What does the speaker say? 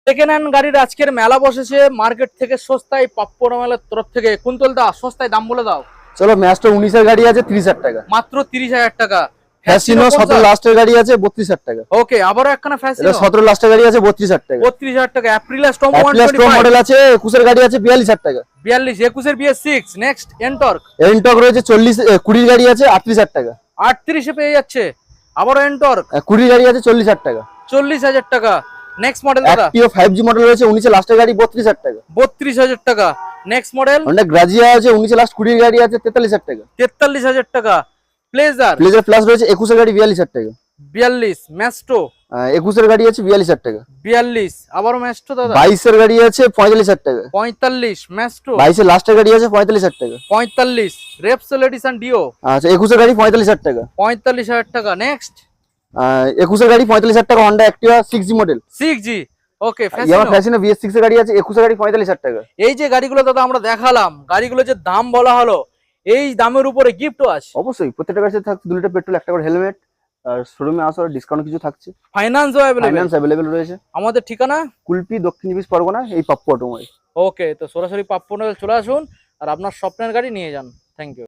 Second hand গাড়ির আজকের মেলা বসেছে, মার্কেট থেকে সস্তায় পাপ্পু অটোমোবাইলের তরফ থেকে। কুন্তল দা, সস্তায় দাম বলে দাও। চলো ম্যাচটা 19 এর গাড়ি আছে 30,000 টাকা। মাত্র 30,000 টাকা। ফ্যাসিনো 17 লাস্টের গাড়ি আছে 32,000 টাকা। ওকে, আবারও একখানা এটা ফ্যাসিনো 17 লাস্টের গাড়ি আছে 32,000 টাকা। 32,000 টাকা। Aprilia Sturm Atlas top model আছে 21 এর গাড়ি আছে 42,000 টাকা। 42, 21 এর BS6। নেক্সট এনটর্ক। এনটক রয়েছে 40 20 গাড়ি আছে 38,000 টাকা। 38 এ পেয়ে যাচ্ছে। আবারও এনটর্ক 20 গাড়ি আছে 40,000 টাকা। 40,000 টাকা। নেক্সট মডেল দাদা। অ্যাক্টিভ 5G মডেল রয়েছে 19 লাস্টের গাড়ি 32,000 টাকা। 32,000 টাকা। নেক্সট মডেল হন্ডা গ্রাজিয়া আছে 19 লাস্ট 20 গাড়ি আছে 43,000 টাকা। 43,000 টাকা। প্লেজার প্লেজার প্লাস রয়েছে 21 এর গাড়ি 42,000 টাকা। 42। ম্যাস্টো 21 এর গাড়ি আছে 42,000 টাকা। 42। আবারও ম্যাস্টো দাদা 22 এর গাড়ি আছে 45,000 টাকা। 45। ম্যাস্টো 22 এর লাস্টের গাড়ি আছে 45,000 টাকা। 45। রেপসোল এডিশন ডিও আচ্ছা 21 এর গাড়ি 45,000 টাকা। 45,000 টাকা। নেক্সট 21 এর গাড়ি 45,000 টাকা Honda Activa 6G model. 6G। ওকে, ইয়ামা ফ্যাসিনো BS6 এর গাড়ি আছে 21 এর গাড়ি 45,000 টাকা। এই যে গাড়িগুলো দাদা আমরা দেখালাম, গাড়িগুলো যে দাম বলা হলো, এই দামের উপরে গিফটও আছে। অবশ্যই প্রত্যেকটা গাড়িতে থাকছে 2 লিটার পেট্রোল, 1 করে হেলমেট, আর শোরুমে আসার ডিসকাউন্ট কিছু থাকছে। ফাইন্যান্সও অ্যাভেলেবল। ফাইন্যান্স अवेलेबल রয়েছে। আমাদের ঠিকানা কুলপি, দক্ষিণ 24 পরগনা, এই পাপ্পু অটোমোবাইল। ওকে, তো সরাসরি পাপ্পু অটোমোবাইল চলে আসুন আর আপনার স্বপ্নের গাড়ি নিয়ে যান। Thank you.